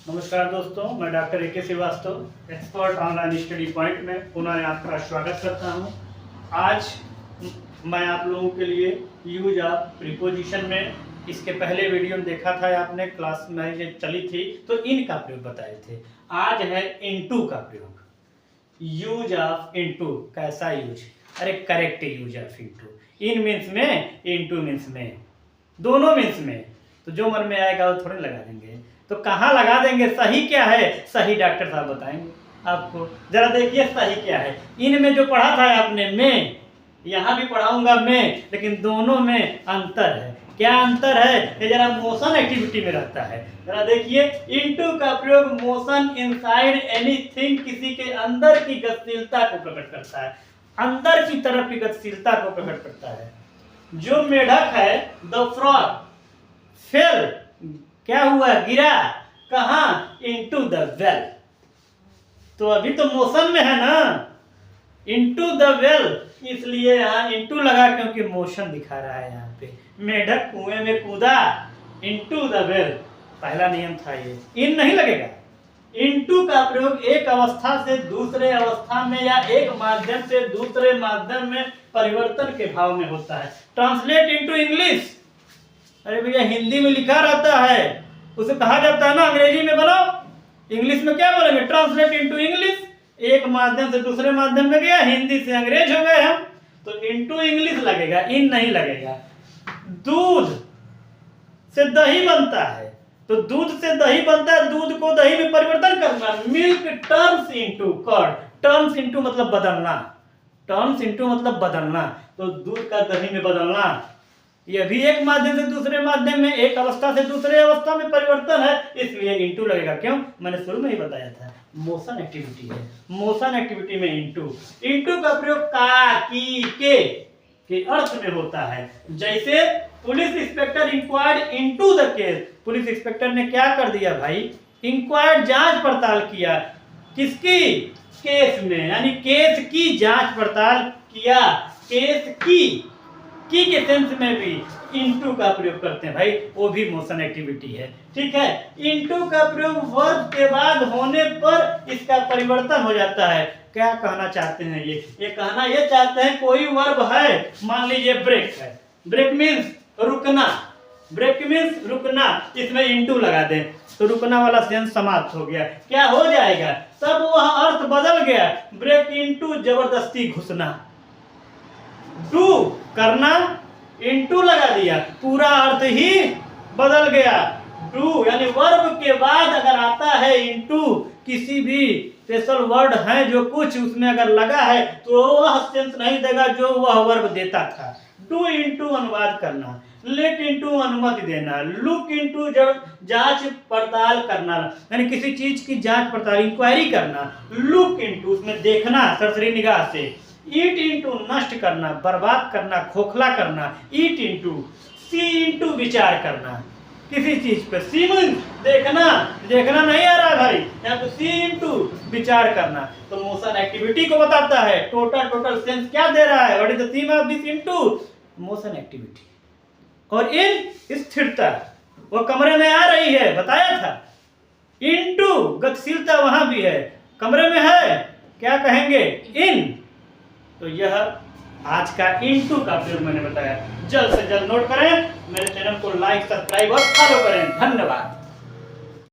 नमस्कार दोस्तों, मैं doctor AK. Srivastava expert online study point में पुनः आपका स्वागत करता हूं। आज मैं आप लोगों के लिए यूज ऑफ प्रीपोजिशन में इसके पहले वीडियो में देखा था आपने, क्लास में ये चली थी तो इन का प्रयोग बताए थे। आज है इनटू का प्रयोग। यूज ऑफ इनटू कैसा यूज? अरे correct use of into. In means में, इनटू मीन्स में, दोनों मीन्स में। तो जो मन में आएगा वो थोड़े लगा देंगे। तो कहाँ लगा देंगे? सही क्या है? सही डॉक्टर साहब बताएंगे आपको। जरा देखिए सही क्या है। इन में जो पढ़ा था आपने में, यहाँ भी पढ़ाऊंगा में, लेकिन दोनों में अंतर है। क्या अंतर है? ये जरा मोशन एक्टिविटी में रहता है। जरा देखिए, इनटू का प्रयोग मोशन इनसाइड एनीथिंग, किसी के अंदर की गतिशीलता को प्रकट करता है, अंदर की तरफ की गतिशीलता को प्रकट करता है। जो मेढक है, द फ्रॉग फेल, क्या हुआ? गिरा। कहाँ? Into the well. तो अभी तो मोशन में है ना, इनटू द वेल, इसलिए यहाँ इनटू लगा क्योंकि मोशन दिखा रहा है। यहाँ पे मेढक कुएं में कूदा, इनटू द वेल, पहला नियम था ये। इन नहीं लगेगा। इनटू का प्रयोग एक अवस्था से दूसरे अवस्था में या एक माध्यम से दूसरे माध्यम में परिवर्तन के भाव में होता है। Translate into English. अरे भैया, हिंदी में लिखा रहता है, उसे कहा जाता है ना अंग्रेजी में बनाओ। इंग्लिश में क्या बोलेंगे? Translate into English. एक माध्यम से दूसरे माध्यम में गया, हिंदी से अंग्रेज हो गए हम, तो इनटू इंग्लिश लगेगा, इन नहीं लगेगा। दूध से दही बनता है, तो दूध से दही बनता है, दूध को दही में परिवर्तन करना। Milk turns into curd. Turns into मतलब बदलना, टर्न्स इनटू मतलब बदलना, तो दूध का दही में बदलना। यह भी एक माध्यम से दूसरे माध्यम में, एक अवस्था से दूसरे अवस्था में परिवर्तन है, इसलिए इनटू लगेगा। क्यों? मैंने शुरू में ही बताया था, मोशन एक्टिविटी है। मोशन एक्टिविटी में इनटू। इनटू का प्रयोग का, की, के अर्थ में होता है। जैसे police inspector inquired into the case. Police inspector ने क्या कर दिया भाई? इंक्वायर्ड, जांच पड़ताल किया। किसकी? केस में, यानी केस की जांच पड़ताल किया। केस की के सेंस में भी इनटू का प्रयोग करते हैं भाई, वो भी मोशन एक्टिविटी है। ठीक है। इनटू का प्रयोग वर्ब के बाद होने पर इसका परिवर्तन हो जाता है। क्या कहना चाहते हैं ये कहना ये चाहते हैं, कोई वर्ब है, मान लीजिए ब्रेक है, ब्रेक मीन्स रुकना, ब्रेक मीन्स रुकना, इसमें इनटू लगा दें तो रुकना वाला सेंस समाप्त हो गया। क्या हो जाएगा? तब वह अर्थ बदल गया। ब्रेक इनटू जबरदस्ती घुसना। डू करना, इनटू लगा दिया, पूरा अर्थ ही बदल गया। डू यानी वर्ब के बाद अगर आता है इनटू, किसी भी स्पेशल वर्ड है जो कुछ उसमें अगर लगा है तो वह सेंस नहीं देगा जो वह वर्ब देता था। डू इनटू अनुवाद करना, लेट इनटू अनुमति देना, लुक इनटू जांच पड़ताल करना, यानी किसी चीज की जांच पड़ताल, इंक्वायरी करना। लुक इनटू उसमें देखना सरसरी निगाह से। ईट इनटू नष्ट करना, बर्बाद करना, खोखला करना। ईट इनटू। सी इनटू विचार करना, किसी चीज पे। सी मीन्स देखना, देखना नहीं आ रहा भाई, यहाँ पे सी इनटू विचार करना। तो मोशन एक्टिविटी को बताता है। टोटल सेंस क्या दे रहा है? What is the theme of this into? Motion activity. और इन स्थिरता, वो कमरे में आ रही है, बताया था। इनटू गतिशीलता वहां भी है, कमरे में है, क्या कहेंगे? इन। तो यह आज का इनटू का प्रयोग मैंने बताया। जल्द से जल्द नोट करें, मेरे चैनल को लाइक, सब्सक्राइब और फॉलो करें। धन्यवाद।